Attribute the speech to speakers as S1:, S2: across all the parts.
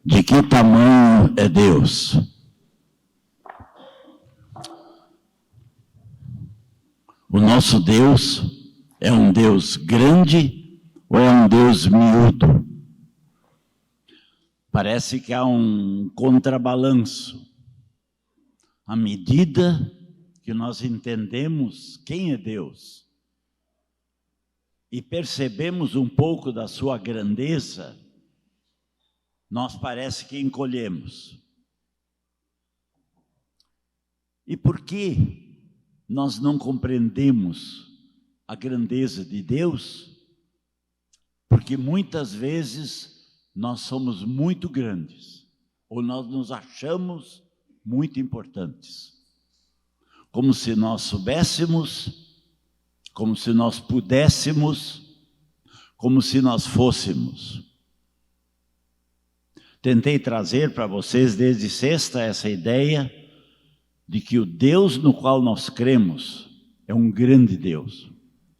S1: De que tamanho é Deus? O nosso Deus é um Deus grande ou é um Deus miúdo? Parece que há um contrabalanço. À medida que nós entendemos quem é Deus e percebemos um pouco da sua grandeza, nós parece que encolhemos. E por que nós não compreendemos a grandeza de Deus? Porque muitas vezes nós somos muito grandes, ou nós nos achamos muito importantes. Como se nós soubéssemos, como se nós pudéssemos, como se nós fôssemos. Tentei trazer para vocês desde sexta essa ideia de que o Deus no qual nós cremos é um grande Deus,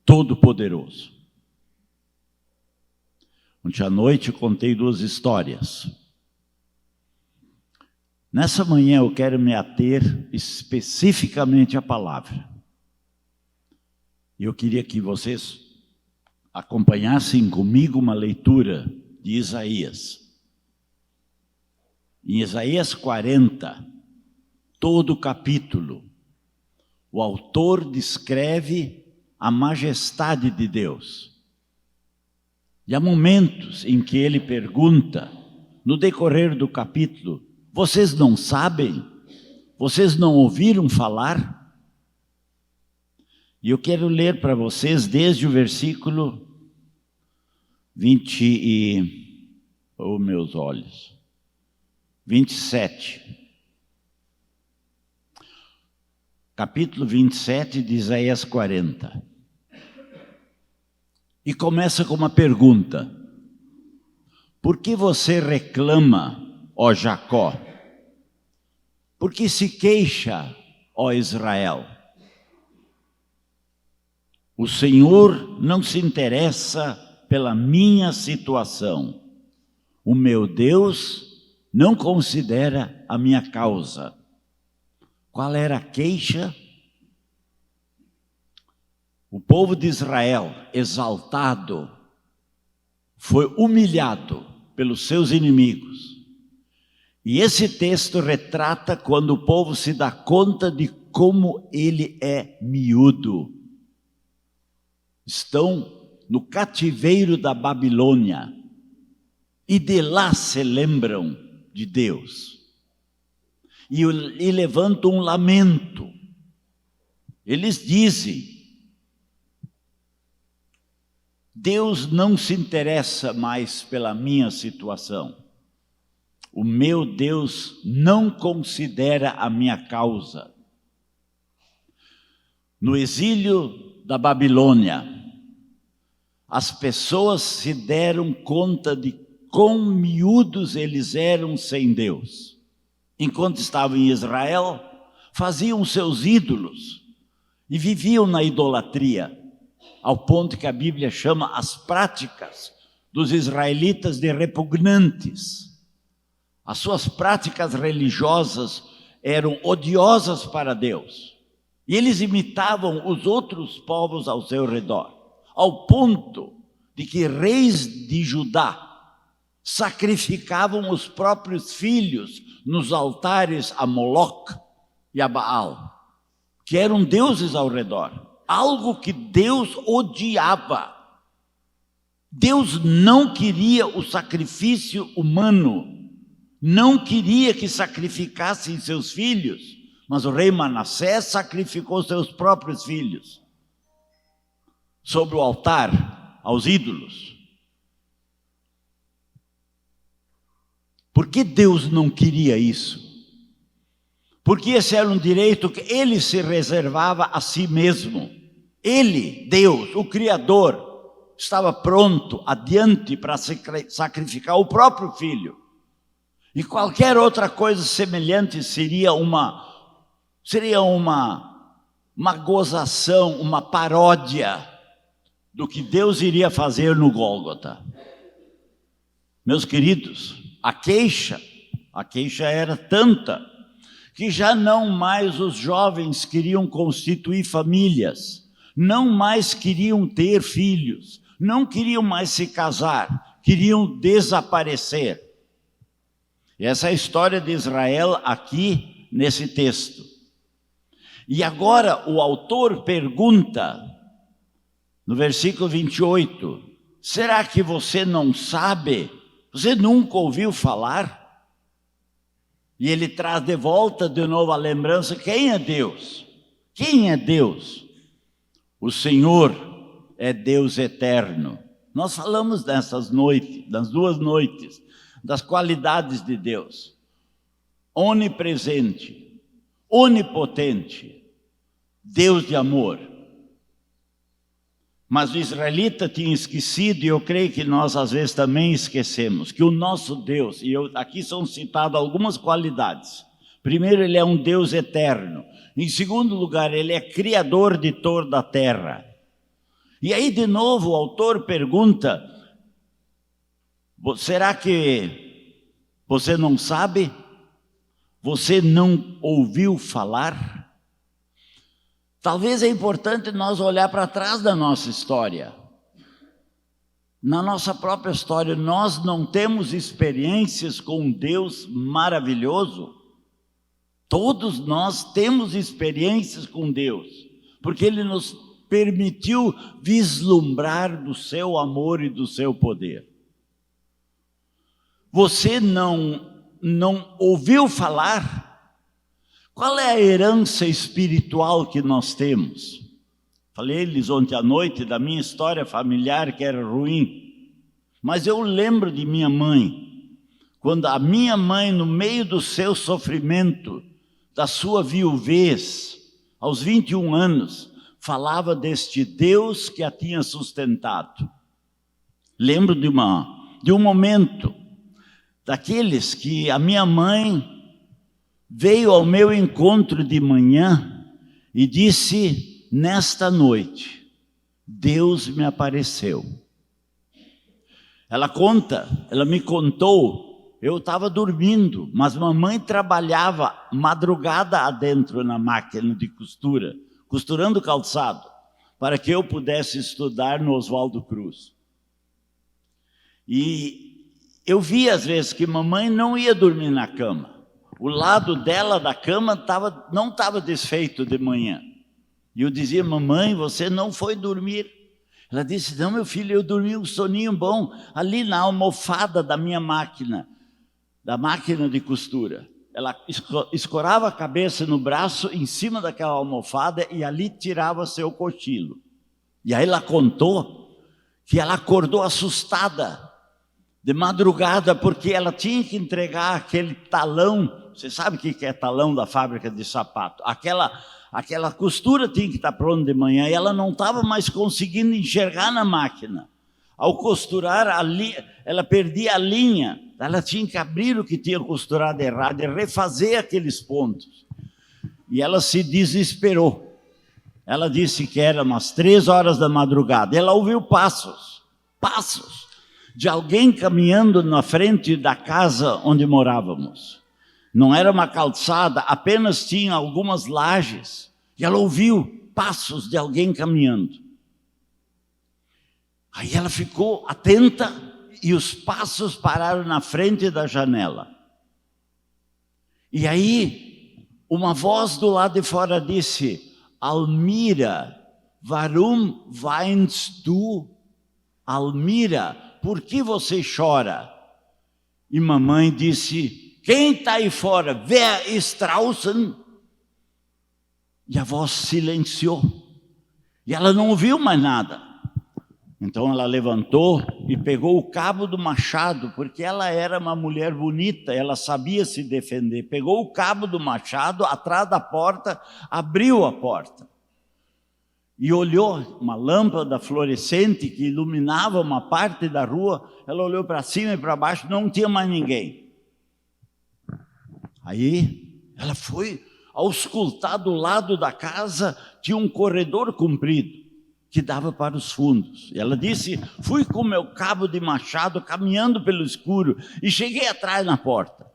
S1: todo-poderoso. Ontem à noite eu contei 2 histórias. Nessa manhã eu quero me ater especificamente à palavra. E eu queria que vocês acompanhassem comigo uma leitura de Isaías. Em Isaías 40, todo o capítulo, o autor descreve a majestade de Deus. E há momentos em que ele pergunta, no decorrer do capítulo, vocês não sabem? Vocês não ouviram falar? E eu quero ler para vocês desde o versículo 27. Capítulo 27 de Isaías 40. E começa com uma pergunta: por que você reclama, ó Jacó? Por que se queixa, ó Israel? O Senhor não se interessa pela minha situação. O meu Deus não considera a minha causa. Qual era a queixa? O povo de Israel, exaltado, foi humilhado pelos seus inimigos. E esse texto retrata quando o povo se dá conta de como ele é miúdo. Estão no cativeiro da Babilônia e de lá se lembram de Deus. E levantam um lamento. Eles dizem: Deus não se interessa mais pela minha situação. O meu Deus não considera a minha causa. No exílio da Babilônia, as pessoas se deram conta de quão miúdos eles eram sem Deus. Enquanto estavam em Israel, faziam seus ídolos e viviam na idolatria, ao ponto que a Bíblia chama as práticas dos israelitas de repugnantes. As suas práticas religiosas eram odiosas para Deus. E eles imitavam os outros povos ao seu redor, ao ponto de que reis de Judá sacrificavam os próprios filhos nos altares a Moloque e a Baal, que eram deuses ao redor. Algo que Deus odiava. Deus não queria o sacrifício humano, não queria que sacrificassem seus filhos, mas o rei Manassés sacrificou seus próprios filhos sobre o altar aos ídolos. Por que Deus não queria isso? Porque esse era um direito que ele se reservava a si mesmo. Ele, Deus, o Criador, estava pronto, adiante, para sacrificar o próprio filho. E qualquer outra coisa semelhante seria uma gozação, uma paródia do que Deus iria fazer no Gólgota. Meus queridos, a queixa era tanta que já não mais os jovens queriam constituir famílias, não mais queriam ter filhos, não queriam mais se casar, queriam desaparecer. E essa é a história de Israel aqui nesse texto. E agora o autor pergunta, no versículo 28, será que você não sabe? Você nunca ouviu falar? E ele traz de volta de novo a lembrança, quem é Deus? Quem é Deus? O Senhor é Deus eterno. Nós falamos nessas noites, das 2 noites, das qualidades de Deus. Onipresente, onipotente, Deus de amor. Mas o israelita tinha esquecido, e eu creio que nós às vezes também esquecemos, que o nosso Deus, aqui são citadas algumas qualidades. Primeiro, ele é um Deus eterno. Em segundo lugar, ele é criador de toda a terra. E aí, de novo, o autor pergunta, será que você não sabe? Você não ouviu falar? Talvez é importante nós olhar para trás da nossa história. Na nossa própria história, nós não temos experiências com um Deus maravilhoso. Todos nós temos experiências com Deus, porque Ele nos permitiu vislumbrar do seu amor e do seu poder. Você não ouviu falar? Qual é a herança espiritual que nós temos? Falei-lhes ontem à noite da minha história familiar que era ruim. Mas eu lembro de minha mãe. Quando a minha mãe, no meio do seu sofrimento, da sua viuvez, aos 21 anos, falava deste Deus que a tinha sustentado. Lembro de um momento, daqueles que a minha mãe veio ao meu encontro de manhã e disse, nesta noite, Deus me apareceu. Ela me contou, eu estava dormindo, mas mamãe trabalhava madrugada adentro na máquina de costura, costurando calçado, para que eu pudesse estudar no Oswaldo Cruz. E eu vi às vezes que mamãe não ia dormir na cama. O lado dela da cama não estava desfeito de manhã. E eu dizia, mamãe, você não foi dormir. Ela disse, não, meu filho, eu dormi um soninho bom ali na almofada da minha máquina, da máquina de costura. Ela escorava a cabeça no braço, em cima daquela almofada, e ali tirava seu cochilo. E aí ela contou que ela acordou assustada, de madrugada, porque ela tinha que entregar aquele talão. Você sabe o que é talão da fábrica de sapato? Aquela costura tinha que estar pronta de manhã, e ela não estava mais conseguindo enxergar na máquina. Ao costurar, ela perdia a linha, ela tinha que abrir o que tinha costurado errado e refazer aqueles pontos. E ela se desesperou. Ela disse que era umas 3 horas da madrugada. Ela ouviu passos de alguém caminhando na frente da casa onde morávamos. Não era uma calçada, apenas tinha algumas lajes. E ela ouviu passos de alguém caminhando. Aí ela ficou atenta e os passos pararam na frente da janela. E aí uma voz do lado de fora disse, Almira, warum weinst du? Almira, por que você chora? E mamãe disse, quem está aí fora? Wer ist draußen? E a voz silenciou. E ela não ouviu mais nada. Então ela levantou e pegou o cabo do machado, porque ela era uma mulher bonita, ela sabia se defender. Pegou o cabo do machado atrás da porta, abriu a porta. E olhou uma lâmpada fluorescente que iluminava uma parte da rua. Ela olhou para cima e para baixo, não tinha mais ninguém. Aí ela foi auscultar do lado da casa, tinha um corredor comprido. que dava para os fundos. E ela disse: fui com meu cabo de machado caminhando pelo escuro e cheguei atrás na porta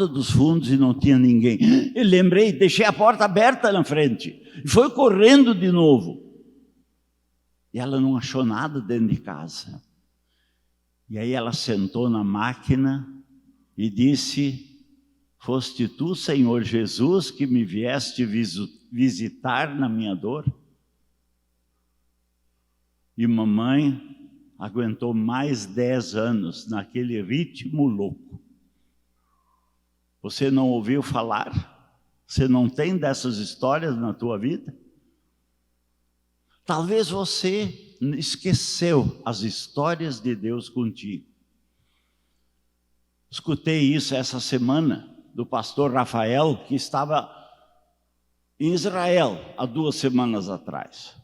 S1: dos fundos, e não tinha ninguém. E lembrei, deixei a porta aberta na frente e foi correndo de novo. E ela não achou nada dentro de casa. E aí ela sentou na máquina e disse: foste tu, Senhor Jesus, que me vieste visitar na minha dor? E mamãe aguentou mais 10 anos naquele ritmo louco. Você não ouviu falar? Você não tem dessas histórias na tua vida? Talvez você esqueceu as histórias de Deus contigo. Escutei isso essa semana do pastor Rafael, que estava em Israel há 2 semanas atrás.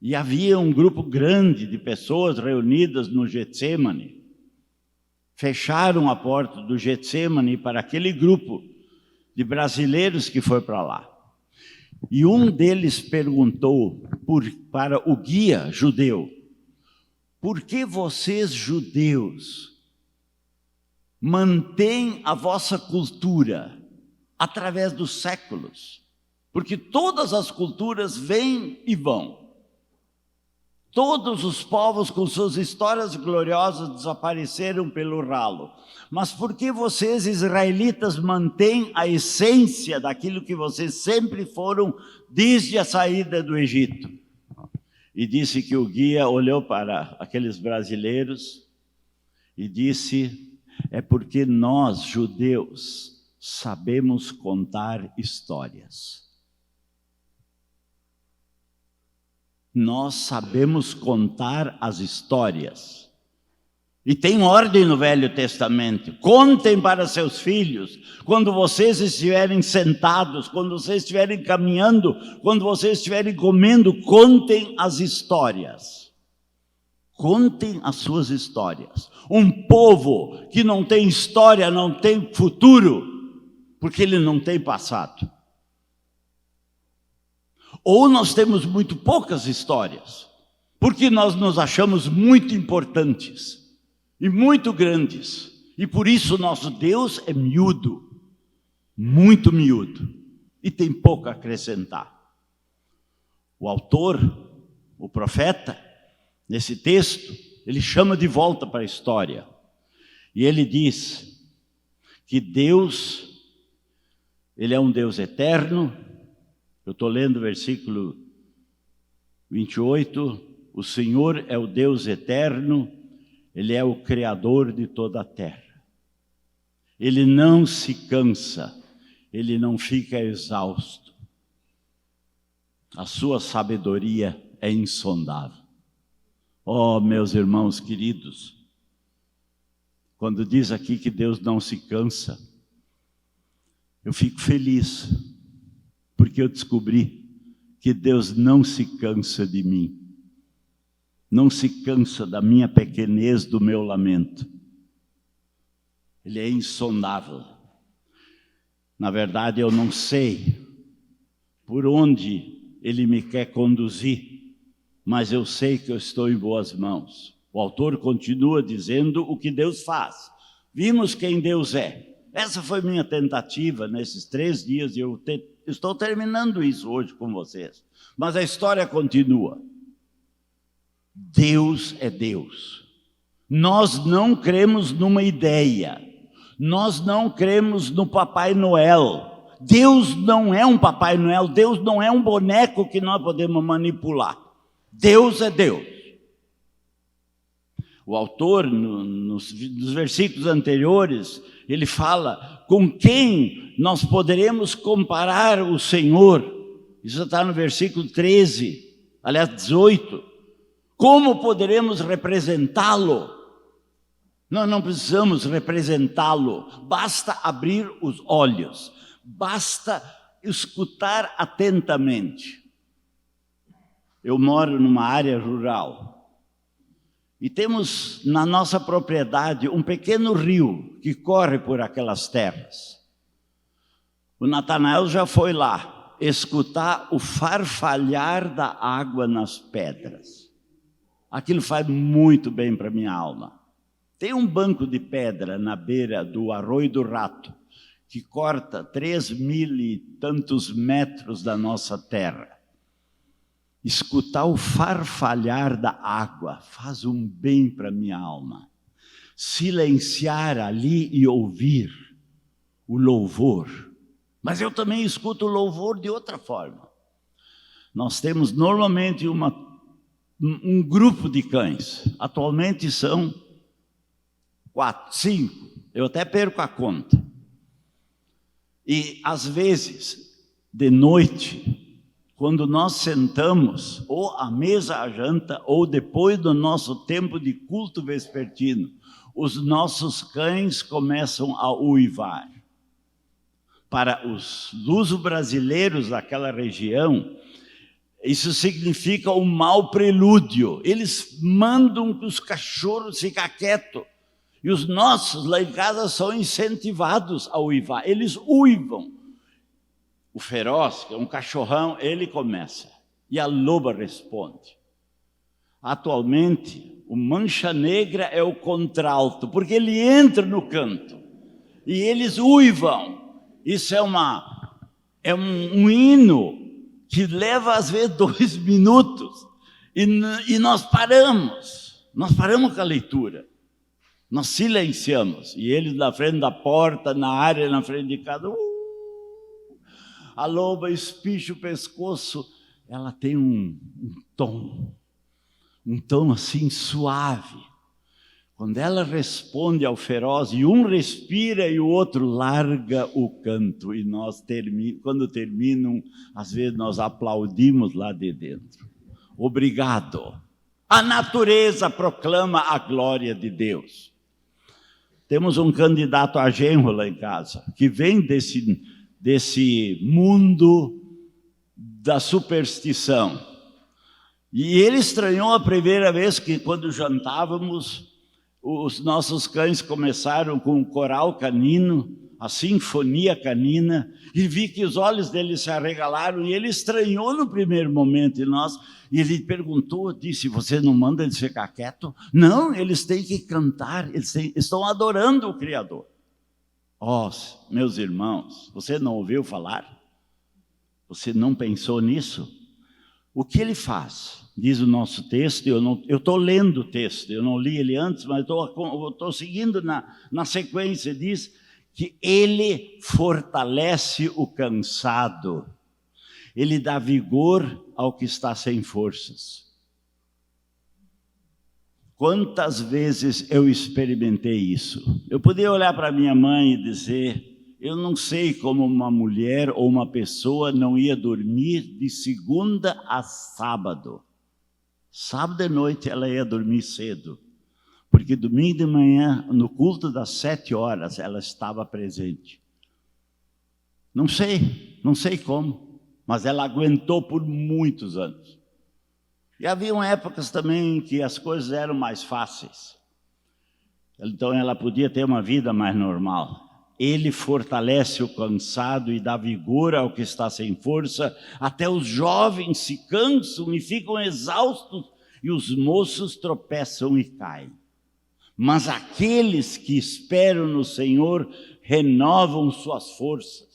S1: E havia um grupo grande de pessoas reunidas no Getsemane. Fecharam a porta do Getsemane para aquele grupo de brasileiros que foi para lá. E um deles perguntou para o guia judeu: por que vocês, judeus, mantêm a vossa cultura através dos séculos? Porque todas as culturas vêm e vão. Todos os povos com suas histórias gloriosas desapareceram pelo ralo. Mas por que vocês, israelitas, mantêm a essência daquilo que vocês sempre foram desde a saída do Egito? E disse que o guia olhou para aqueles brasileiros e disse: é porque nós, judeus, sabemos contar histórias. Nós sabemos contar as histórias. E tem ordem no Velho Testamento: contem para seus filhos, quando vocês estiverem sentados, quando vocês estiverem caminhando, quando vocês estiverem comendo, contem as histórias. Contem as suas histórias. Um povo que não tem história não tem futuro, porque ele não tem passado. Ou nós temos muito poucas histórias, porque nós nos achamos muito importantes e muito grandes, e por isso nosso Deus é miúdo, muito miúdo, e tem pouco a acrescentar. O autor, o profeta, nesse texto, ele chama de volta para a história, e ele diz que Deus, ele é um Deus eterno. Eu estou lendo o versículo 28, o Senhor é o Deus eterno, Ele é o Criador de toda a terra. Ele não se cansa, Ele não fica exausto. A sua sabedoria é insondável. Oh, meus irmãos queridos, quando diz aqui que Deus não se cansa, eu fico feliz, porque eu descobri que Deus não se cansa de mim, não se cansa da minha pequenez, do meu lamento. Ele é insondável. Na verdade, eu não sei por onde Ele me quer conduzir, mas eu sei que eu estou em boas mãos. O autor continua dizendo o que Deus faz. Vimos quem Deus é. Essa foi minha tentativa nesses 3 dias, e eu estou terminando isso hoje com vocês. Mas a história continua. Deus é Deus. Nós não cremos numa ideia. Nós não cremos no Papai Noel. Deus não é um Papai Noel. Deus não é um boneco que nós podemos manipular. Deus é Deus. O autor, nos versículos anteriores, ele fala com quem nós poderemos comparar o Senhor. Isso está no versículo 13, aliás 18. Como poderemos representá-lo? Nós não precisamos representá-lo, basta abrir os olhos, basta escutar atentamente. Eu moro numa área rural. E temos na nossa propriedade um pequeno rio que corre por aquelas terras. O Natanael já foi lá. escutar o farfalhar da água nas pedras. Aquilo faz muito bem para a minha alma. Tem um banco de pedra na beira do Arroio do Rato, que corta 3.000 e tantos metros da nossa terra. Escutar o farfalhar da água faz um bem para a minha alma. Silenciar ali e ouvir o louvor. Mas eu também escuto o louvor de outra forma. Nós temos normalmente um grupo de cães. Atualmente são 4, 5. Eu até perco a conta. E às vezes, de noite, quando nós sentamos, ou à mesa à janta, ou depois do nosso tempo de culto vespertino, os nossos cães começam a uivar. Para os luso-brasileiros daquela região, isso significa um mau prelúdio. Eles mandam que os cachorros fiquem quietos. E os nossos lá em casa são incentivados a uivar. Eles uivam. O feroz, que é um cachorrão, ele começa. E a loba responde. Atualmente, o mancha negra é o contralto, porque ele entra no canto. E eles uivam. Isso é um hino que leva às vezes 2 minutos. E nós paramos com a leitura. Nós silenciamos, e eles na frente da porta, na área, na frente de casa, a loba espicha o pescoço, ela tem um tom assim suave. Quando ela responde ao feroz, e um respira e o outro larga o canto, e quando terminam, às vezes nós aplaudimos lá de dentro. Obrigado. A natureza proclama a glória de Deus. Temos um candidato a genro lá em casa, que vem desse mundo da superstição. E ele estranhou a primeira vez que, quando jantávamos, os nossos cães começaram com o coral canino, a sinfonia canina, e vi que os olhos dele se arregalaram, e ele estranhou no primeiro momento, e ele perguntou, disse, você não manda eles ficar quietos? Não, eles têm que cantar, estão adorando o Criador. Meus irmãos, você não ouviu falar? Você não pensou nisso? O que ele faz? Diz o nosso texto, eu estou lendo o texto, eu não li ele antes, mas estou seguindo na sequência, diz que ele fortalece o cansado, ele dá vigor ao que está sem forças. Quantas vezes eu experimentei isso? Eu podia olhar para minha mãe e dizer, eu não sei como uma mulher ou uma pessoa não ia dormir de segunda a sábado. Sábado de noite ela ia dormir cedo, porque domingo de manhã, no culto das 7 horas, ela estava presente. Não sei como, mas ela aguentou por muitos anos. E haviam épocas também que as coisas eram mais fáceis. Então ela podia ter uma vida mais normal. Ele fortalece o cansado e dá vigor ao que está sem força. Até os jovens se cansam e ficam exaustos, e os moços tropeçam e caem. Mas aqueles que esperam no Senhor renovam suas forças.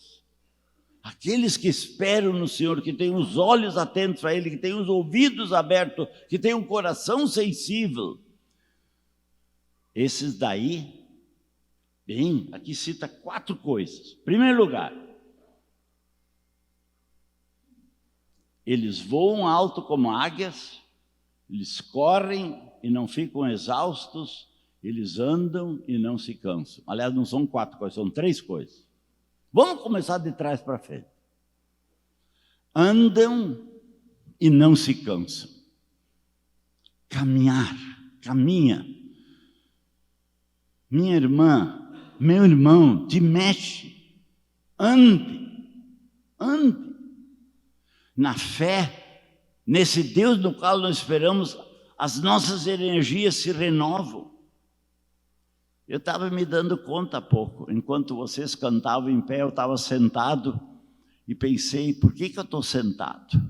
S1: Aqueles que esperam no Senhor, que têm os olhos atentos a Ele, que têm os ouvidos abertos, que têm um coração sensível. Esses daí, bem, aqui cita 4 coisas. Em primeiro lugar, eles voam alto como águias, eles correm e não ficam exaustos, eles andam e não se cansam. Aliás, não são 4 coisas, são 3 coisas. Vamos começar de trás para frente. Andam e não se cansam. Caminha. Minha irmã, meu irmão, te mexe. Ande. Na fé, nesse Deus no qual nós esperamos, as nossas energias se renovam. Eu estava me dando conta há pouco, enquanto vocês cantavam em pé, eu estava sentado e pensei, por que eu estou sentado?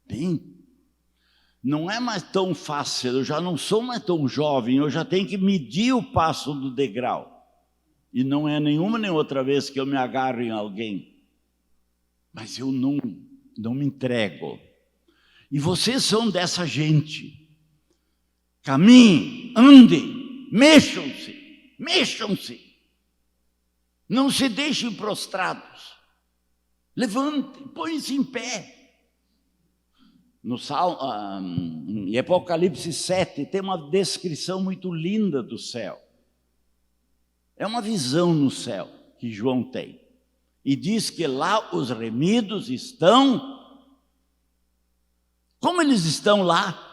S1: Bem, não é mais tão fácil, eu já não sou mais tão jovem, eu já tenho que medir o passo do degrau. E não é nenhuma nem outra vez que eu me agarro em alguém. Mas eu não me entrego. E vocês são dessa gente. Caminhem, andem, mexam-se. Não se deixem prostrados. Levantem, põem-se em pé. No em Apocalipse 7 tem uma descrição muito linda do céu. É uma visão no céu que João tem. E diz que lá os remidos estão... Como eles estão lá?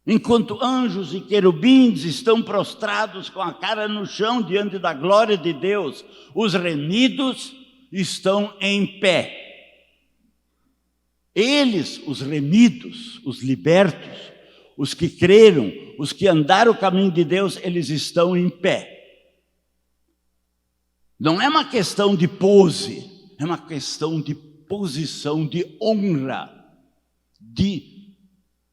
S1: Enquanto anjos e querubins estão prostrados com a cara no chão diante da glória de Deus, os remidos estão em pé. Eles, os remidos, os libertos, os que creram, os que andaram o caminho de Deus, eles estão em pé. Não é uma questão de pose, é uma questão de posição, de honra, de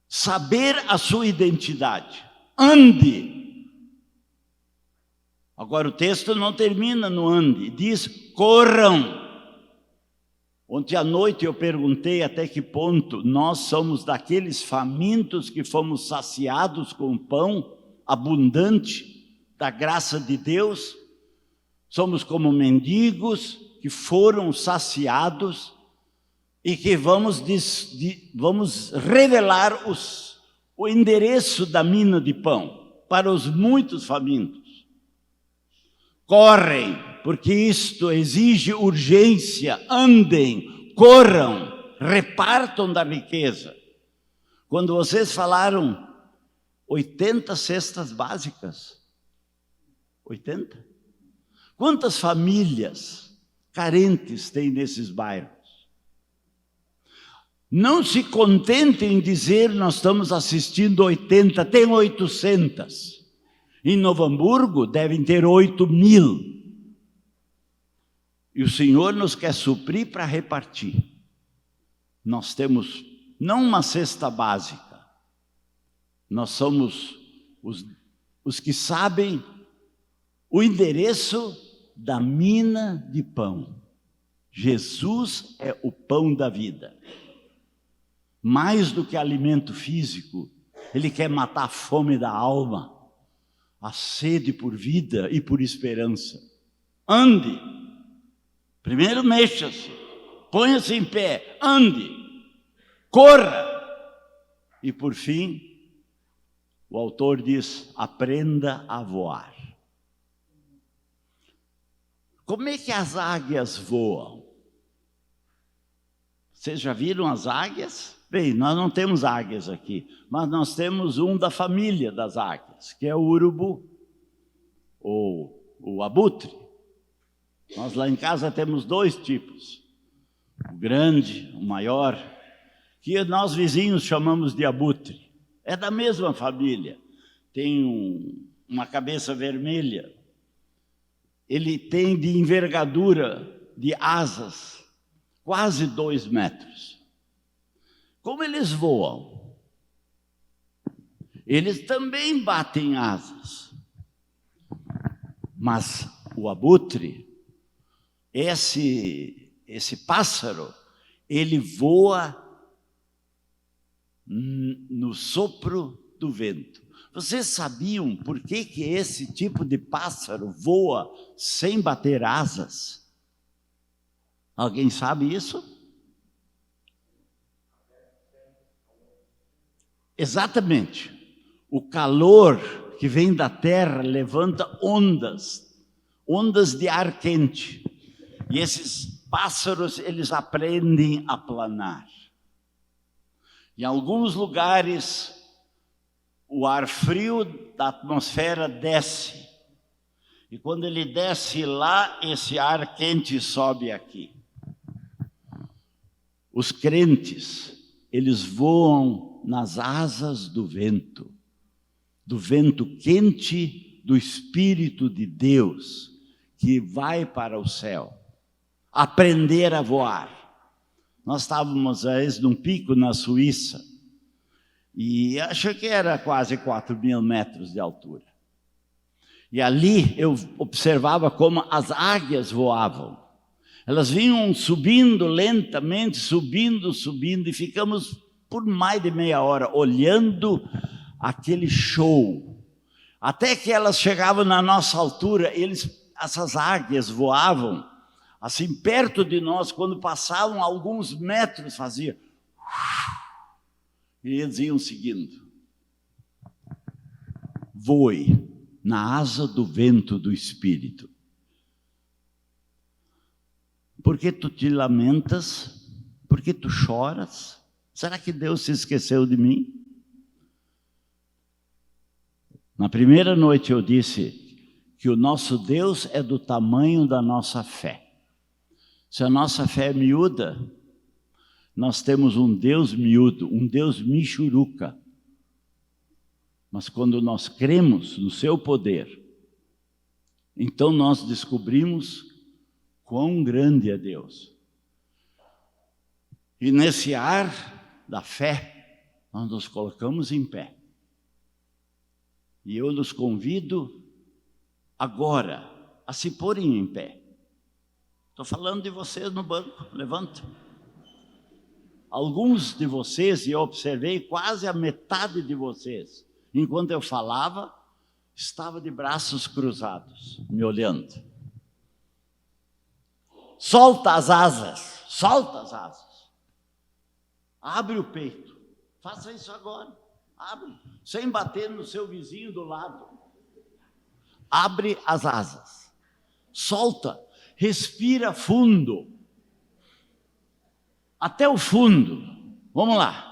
S1: saber a sua identidade. Ande. Agora o texto não termina no ande, diz corram. Ontem à noite eu perguntei até que ponto nós somos daqueles famintos que fomos saciados com pão abundante da graça de Deus. Somos como mendigos que foram saciados e que vamos revelar o endereço da mina de pão para os muitos famintos. Correm, porque isto exige urgência, andem, corram, repartam da riqueza. Quando vocês falaram 80 cestas básicas, 80? Quantas famílias carentes tem nesses bairros? Não se contentem em dizer nós estamos assistindo 80, tem 800. Em Novo Hamburgo devem ter 8.000. E o Senhor nos quer suprir para repartir. Nós temos não uma cesta básica, nós somos os que sabem o endereço da mina de pão. Jesus é o pão da vida. Mais do que alimento físico, Ele quer matar a fome da alma, a sede por vida e por esperança. Ande. Primeiro mexa-se, ponha-se em pé, ande, corra. E por fim, o autor diz, aprenda a voar. Como é que as águias voam? Vocês já viram as águias? Bem, nós não temos águias aqui, mas nós temos um da família das águias, que é o urubu, ou o abutre. Nós lá em casa temos 2 tipos, o grande, o maior, que nós vizinhos chamamos de abutre. É da mesma família, tem uma cabeça vermelha, ele tem de envergadura de asas quase 2 metros. Como eles voam? Eles também batem asas, mas o abutre, esse pássaro, ele voa no sopro do vento. Vocês sabiam por que esse tipo de pássaro voa sem bater asas? Alguém sabe isso? Exatamente. O calor que vem da terra levanta ondas de ar quente. E esses pássaros, eles aprendem a planar. Em alguns lugares, o ar frio da atmosfera desce. E quando ele desce lá, esse ar quente sobe aqui. Os crentes, eles voam nas asas do vento quente do Espírito de Deus, que vai para o céu. aprender a voar. Nós estávamos, às vezes, num pico na Suíça, e acho que era quase 4.000 metros de altura. E ali eu observava como as águias voavam. Elas vinham subindo lentamente, subindo, e ficamos por mais de meia hora olhando aquele show. Até que elas chegavam na nossa altura, essas águias voavam assim perto de nós, quando passavam alguns metros, fazia. E eles iam seguindo. Voe na asa do vento do Espírito. Por que tu te lamentas? Por que tu choras? Será que Deus se esqueceu de mim? Na primeira noite eu disse que o nosso Deus é do tamanho da nossa fé. Se a nossa fé é miúda, nós temos um Deus miúdo, um Deus michuruca. Mas quando nós cremos no seu poder, então nós descobrimos quão grande é Deus. E nesse ar da fé, nós nos colocamos em pé. E eu nos convido agora a se porem em pé. Estou falando de vocês no banco, levanta. Alguns de vocês, e eu observei quase a metade de vocês, enquanto eu falava, estava de braços cruzados, me olhando. Solta as asas, solta as asas. Abre o peito. Faça isso agora. Abre, sem bater no seu vizinho do lado. Abre as asas. Solta, respira fundo. Até o fundo. Vamos lá.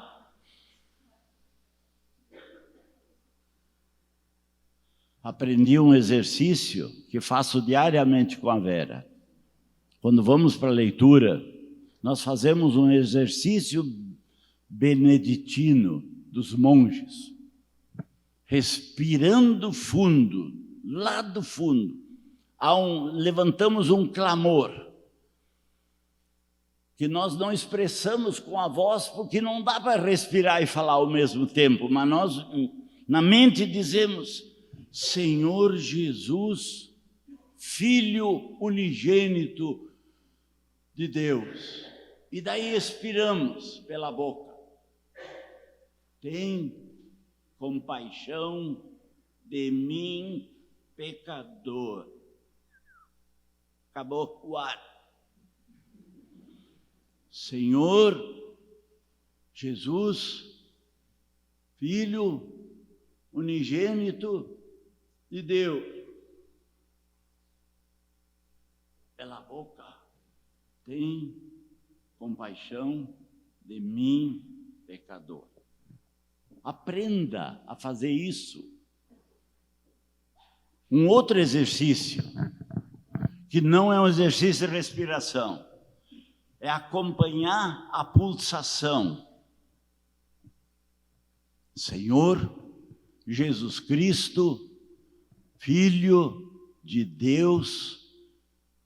S1: Aprendi um exercício que faço diariamente com a Vera. Quando vamos para a leitura, nós fazemos um exercício beneditino dos monges, respirando fundo, lá do fundo. Levantamos um clamor, que nós não expressamos com a voz, porque não dá para respirar e falar ao mesmo tempo, mas nós, na mente, dizemos: Senhor Jesus, Filho unigênito de Deus. E daí expiramos pela boca. Tem compaixão de mim, pecador. Acabou o ar. Senhor Jesus, Filho unigênito de Deus. Pela boca, tem compaixão de mim, pecador. Aprenda a fazer isso. Um outro exercício, que não é um exercício de respiração, é acompanhar a pulsação. Senhor Jesus Cristo, Filho de Deus,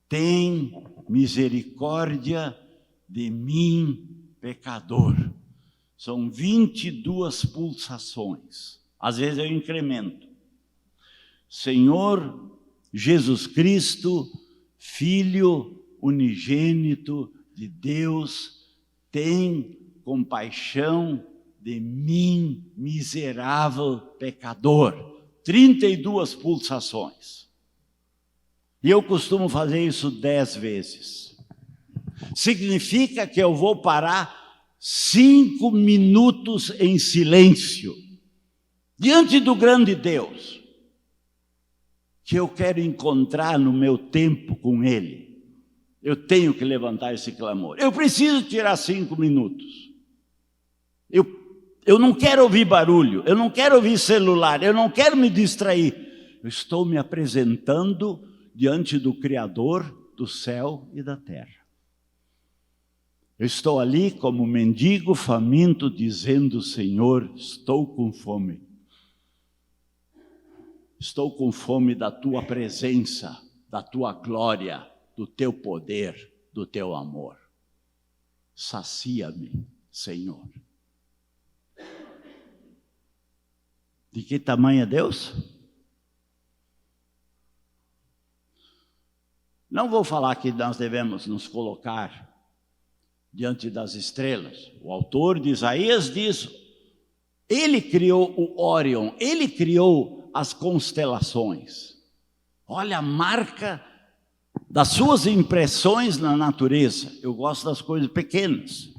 S1: tem misericórdia de mim, pecador. São 22 pulsações. Às vezes eu incremento. Senhor Jesus Cristo, Filho unigênito de Deus, tem compaixão de mim, miserável pecador. 32 pulsações. E eu costumo fazer isso 10 vezes. Significa que eu vou parar 5 minutos em silêncio, diante do grande Deus, que eu quero encontrar no meu tempo com Ele. Eu tenho que levantar esse clamor. Eu preciso tirar 5 minutos. Eu não quero ouvir barulho, eu não quero ouvir celular, eu não quero me distrair. Eu estou me apresentando diante do Criador do céu e da terra. Eu estou ali como mendigo faminto, dizendo: Senhor, estou com fome. Estou com fome da Tua presença, da Tua glória, do Teu poder, do teu amor. Sacia-me, Senhor. De que tamanho é Deus? Não vou falar que nós devemos nos colocar diante das estrelas. O autor de Isaías diz, ele criou o Órion, ele criou as constelações. Olha a marca das suas impressões na natureza. Eu gosto das coisas pequenas.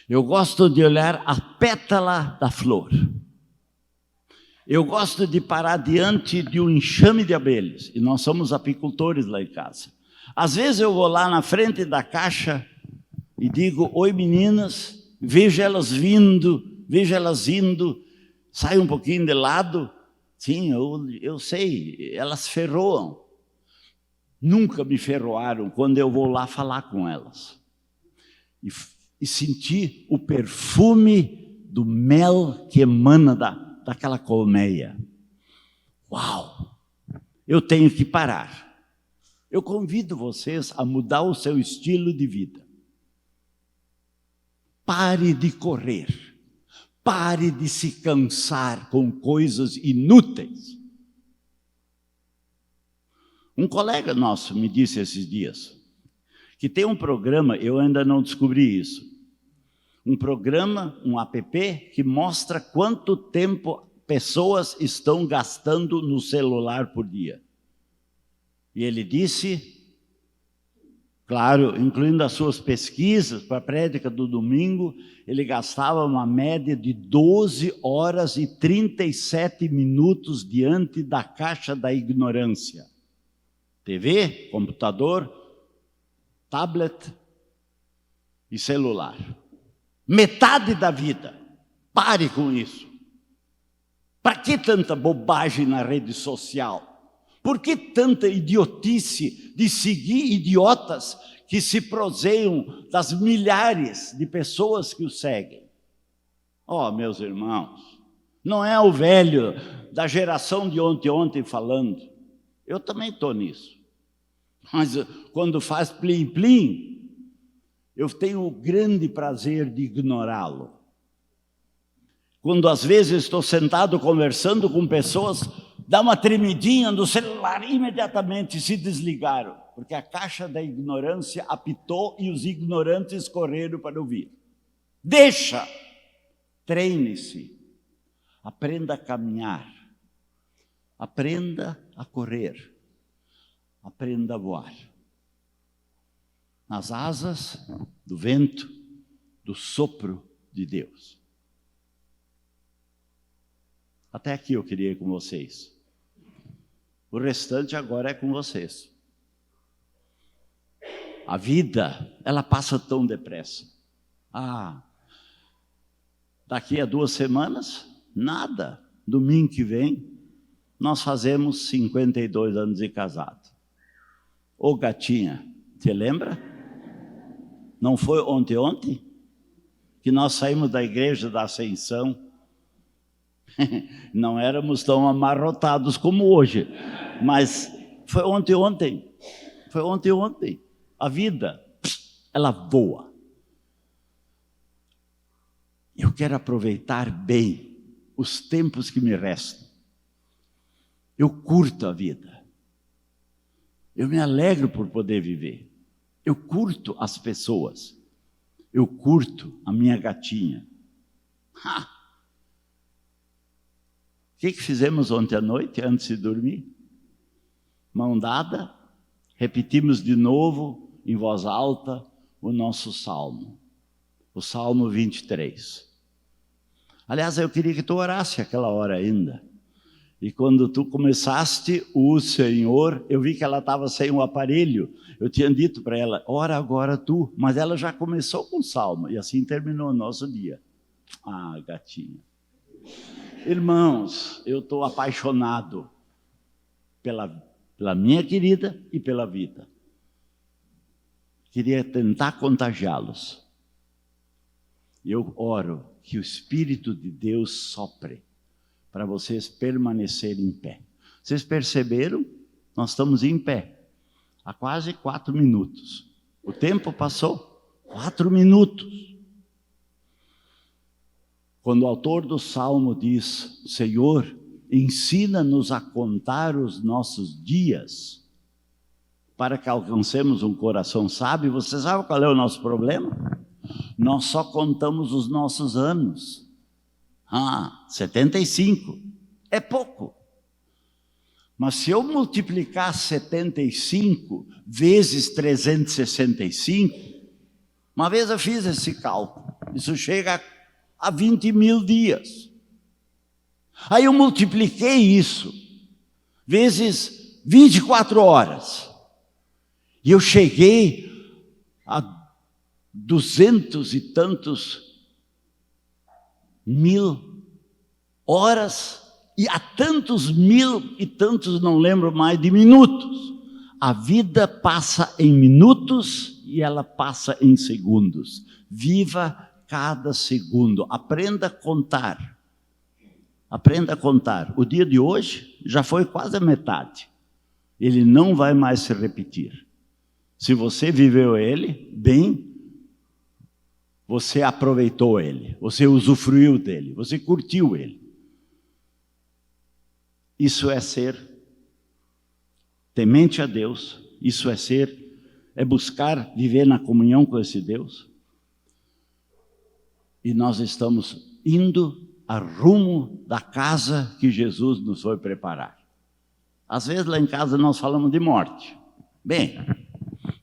S1: Eu gosto de olhar a pétala da flor. Eu gosto de parar diante de um enxame de abelhas. E nós somos apicultores lá em casa. Às vezes eu vou lá na frente da caixa e digo, oi meninas, vejo elas vindo, vejo elas indo, sai um pouquinho de lado. Sim, eu sei, elas ferroam. Nunca me ferroaram quando eu vou lá falar com elas. E sentir o perfume do mel que emana daquela colmeia. Uau! Eu tenho que parar. Eu convido vocês a mudar o seu estilo de vida. Pare de correr. Pare de se cansar com coisas inúteis. Um colega nosso me disse esses dias que tem um programa, eu ainda não descobri isso, um programa, um app, que mostra quanto tempo pessoas estão gastando no celular por dia. E ele disse, claro, incluindo as suas pesquisas para a prédica do domingo, ele gastava uma média de 12 horas e 37 minutos diante da caixa da ignorância. TV, computador, tablet e celular. Metade da vida. Pare com isso. Para que tanta bobagem na rede social? Por que tanta idiotice de seguir idiotas que se proseiam das milhares de pessoas que o seguem? Oh, meus irmãos, não é o velho da geração de ontem falando. Eu também estou nisso. Mas quando faz plim-plim, eu tenho o grande prazer de ignorá-lo. Quando às vezes estou sentado conversando com pessoas, dá uma tremidinha no celular, imediatamente se desligaram, porque a caixa da ignorância apitou e os ignorantes correram para ouvir. Deixa! Treine-se. Aprenda a caminhar. Aprenda a correr. Aprenda a voar. Nas asas do vento, do sopro de Deus. Até aqui eu queria ir com vocês. O restante agora é com vocês. A vida, ela passa tão depressa. Daqui a 2 semanas, nada. Domingo que vem, nós fazemos 52 anos de casado. Ô gatinha, você lembra? Não foi ontem? Que nós saímos da igreja da Ascensão. Não éramos tão amarrotados como hoje, mas foi ontem. Foi ontem. A vida, ela voa. Eu quero aproveitar bem os tempos que me restam. Eu curto a vida. Eu me alegro por poder viver. Eu curto as pessoas. Eu curto a minha gatinha. O que fizemos ontem à noite, antes de dormir? Mão dada, repetimos de novo, em voz alta, o nosso salmo. O Salmo 23. Aliás, eu queria que tu orasse aquela hora ainda. E quando tu começaste o Senhor, eu vi que ela estava sem o aparelho. Eu tinha dito para ela, ora agora tu. Mas ela já começou com o salmo. E assim terminou o nosso dia. Gatinha. Irmãos, eu estou apaixonado pela minha querida e pela vida. Queria tentar contagiá-los. Eu oro que o Espírito de Deus sopre para vocês permanecerem em pé. Vocês perceberam? Nós estamos em pé há quase 4 minutos. O tempo passou, 4 minutos. Quando o autor do Salmo diz, Senhor, ensina-nos a contar os nossos dias, para que alcancemos um coração sábio. Você sabe qual é o nosso problema? Nós só contamos os nossos anos. 75 é pouco. Mas se eu multiplicar 75 vezes 365, uma vez eu fiz esse cálculo, isso chega a 20 mil dias. Aí eu multipliquei isso vezes 24 horas. E eu cheguei a 200 e tantos mil horas e a tantos mil e tantos, não lembro mais, de minutos. A vida passa em minutos e ela passa em segundos. Viva cada segundo. Aprenda a contar. Aprenda a contar. O dia de hoje já foi quase a metade. Ele não vai mais se repetir. Se você viveu ele bem, você aproveitou ele, você usufruiu dele, você curtiu ele. Isso é ser temente a Deus, isso é buscar viver na comunhão com esse Deus. E nós estamos indo a rumo da casa que Jesus nos foi preparar. Às vezes lá em casa nós falamos de morte. Bem,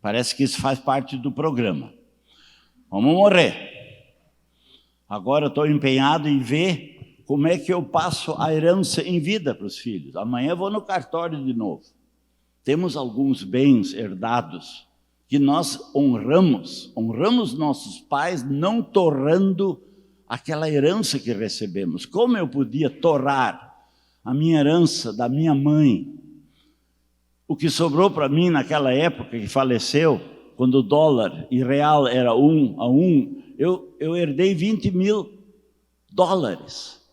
S1: parece que isso faz parte do programa. Vamos morrer. Agora eu estou empenhado em ver como é que eu passo a herança em vida para os filhos. Amanhã eu vou no cartório de novo. Temos alguns bens herdados que nós honramos nossos pais, não torrando aquela herança que recebemos. Como eu podia torrar a minha herança da minha mãe? O que sobrou para mim naquela época que faleceu, quando o dólar e real era 1 a 1, eu herdei 20 mil dólares.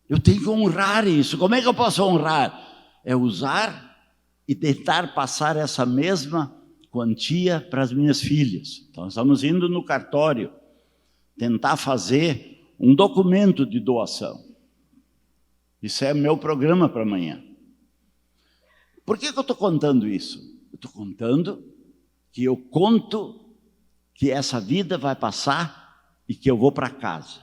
S1: Eu tenho que honrar isso. Como é que eu posso honrar? É usar e tentar passar essa mesma quantia para as minhas filhas. Então, estamos indo no cartório tentar fazer um documento de doação. Isso é meu programa para amanhã. Por que eu estou contando isso? Eu estou contando que eu conto que essa vida vai passar e que eu vou para casa.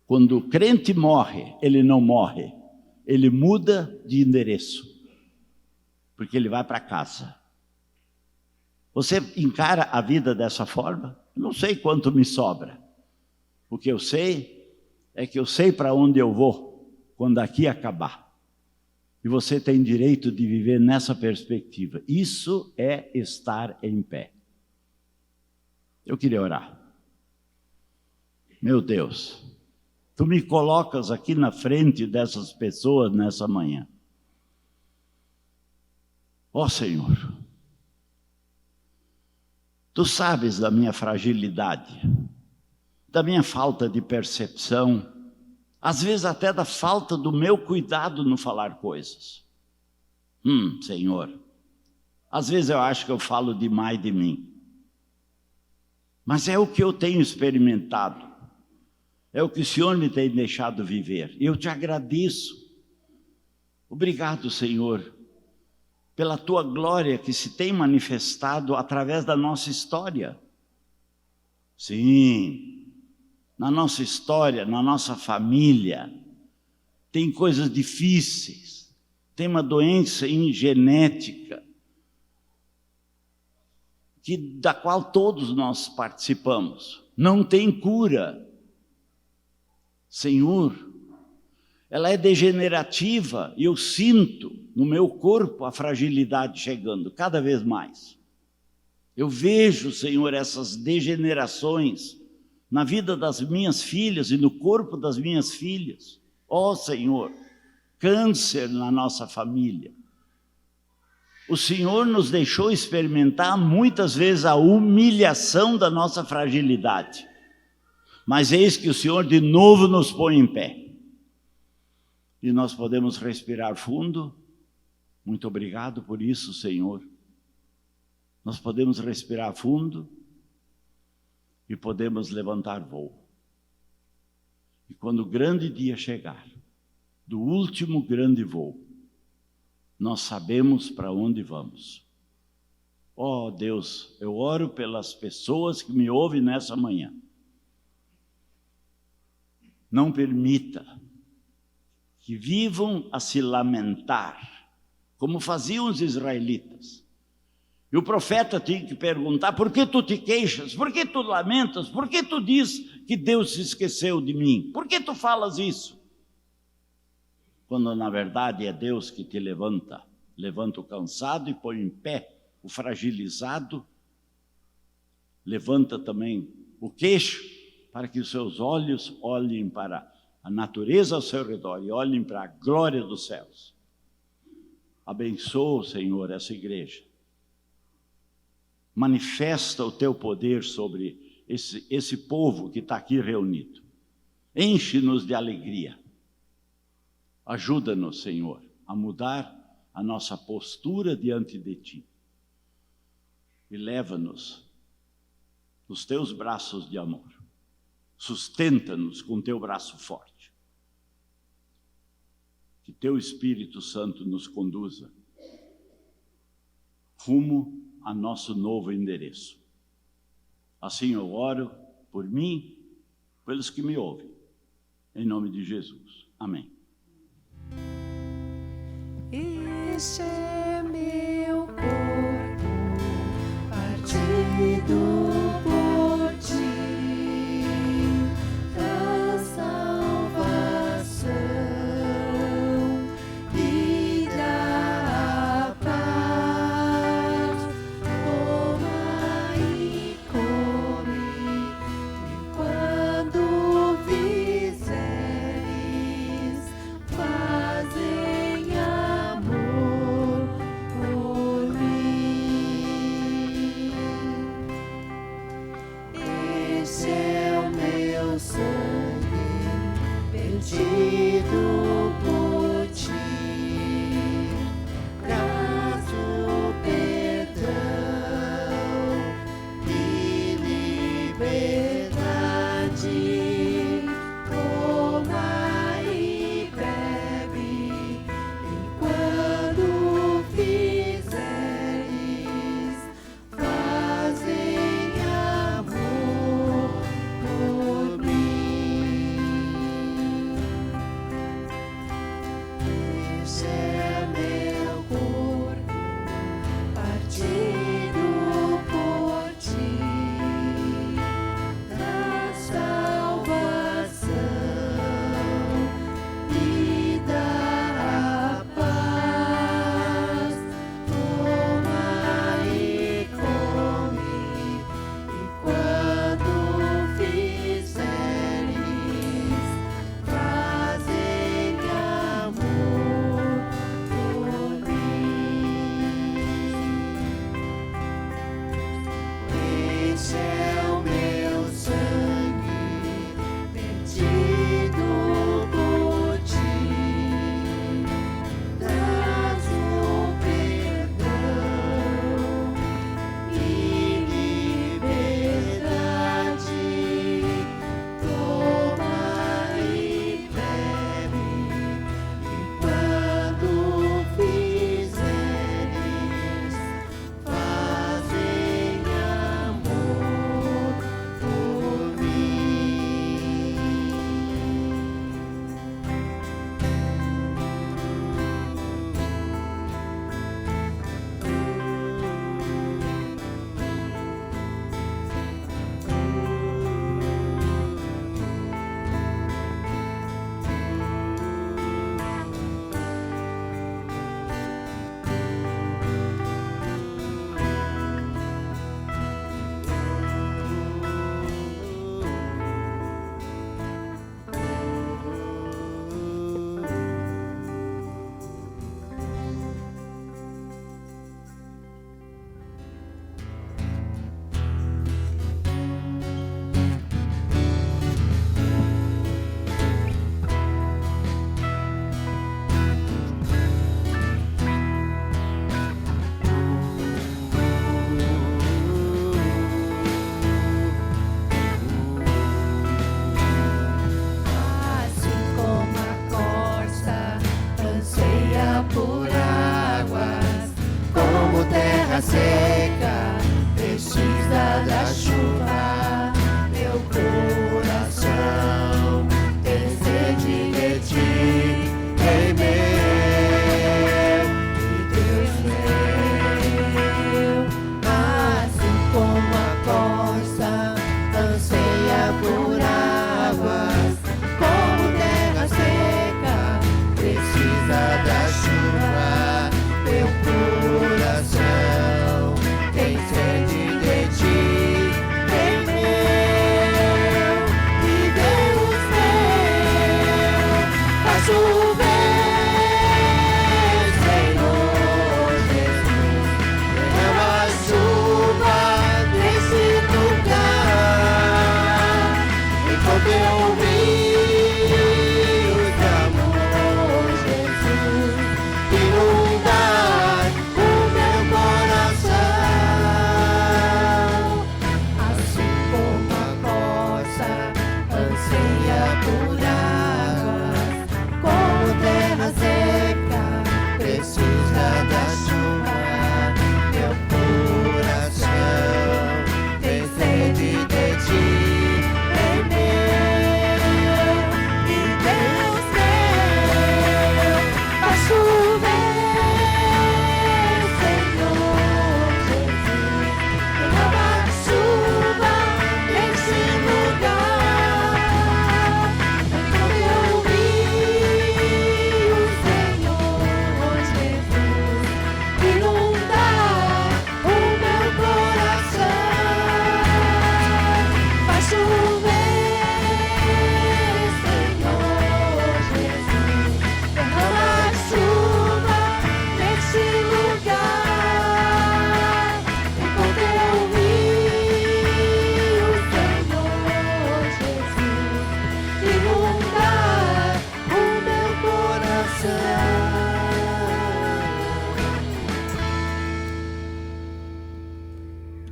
S1: Quando o crente morre, ele não morre, ele muda de endereço, porque ele vai para casa. Você encara a vida dessa forma? Eu não sei quanto me sobra. O que eu sei é que eu sei para onde eu vou quando aqui acabar. E você tem direito de viver nessa perspectiva. Isso é estar em pé. Eu queria orar. Meu Deus, Tu me colocas aqui na frente dessas pessoas nessa manhã. Ó Senhor, Tu sabes da minha fragilidade, da minha falta de percepção, às vezes até da falta do meu cuidado no falar coisas. Senhor, às vezes eu acho que eu falo demais de mim. Mas é o que eu tenho experimentado. É o que o Senhor me tem deixado viver. E eu te agradeço. Obrigado, Senhor, pela Tua glória que se tem manifestado através da nossa história. Sim, na nossa história, na nossa família, tem coisas difíceis, tem uma doença genética, da qual todos nós participamos. Não tem cura. Senhor, ela é degenerativa e eu sinto no meu corpo a fragilidade chegando cada vez mais. Eu vejo, Senhor, essas degenerações na vida das minhas filhas e no corpo das minhas filhas. Ó Senhor, câncer na nossa família. O Senhor nos deixou experimentar muitas vezes a humilhação da nossa fragilidade. Mas eis que o Senhor de novo nos põe em pé. E nós podemos respirar fundo. Muito obrigado por isso, Senhor. nós podemos respirar fundo e podemos levantar voo. E quando o grande dia chegar, do último grande voo, nós sabemos para onde vamos. Oh Deus, eu oro pelas pessoas que me ouvem nessa manhã. Não permita que vivam a se lamentar, como faziam os israelitas. E o profeta tinha que perguntar: por que tu te queixas? Por que tu lamentas? Por que tu diz que Deus se esqueceu de mim? Por que tu falas isso? Quando na verdade é Deus que te levanta. Levanta o cansado e põe em pé o fragilizado. Levanta também o queixo para que os seus olhos olhem para a natureza ao seu redor e olhem para a glória dos céus. Abençoa, Senhor, essa igreja. Manifesta o teu poder sobre esse povo que está aqui reunido. Enche-nos de alegria. Ajuda-nos, Senhor, a mudar a nossa postura diante de ti. E leva-nos nos teus braços de amor. Sustenta-nos com teu braço forte. Que teu Espírito Santo nos conduza rumo a nosso novo endereço. Assim eu oro por mim, pelos que me ouvem. Em nome de Jesus. Amém.
S2: Este é meu corpo, partido por ti, da salvação e da paz. Toma e come, e quando fizeres, fazem amor por mim. Este é o meu sangue, perdido por ti, traz o perdão e liberdade. Toma e bebe, e quando fizeres, fazem amor por mim. Este é meu corpo, partido por ti, da salvação e da paz. Toma e come, e quando fizeres, fazem amor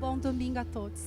S2: Bom domingo a todos.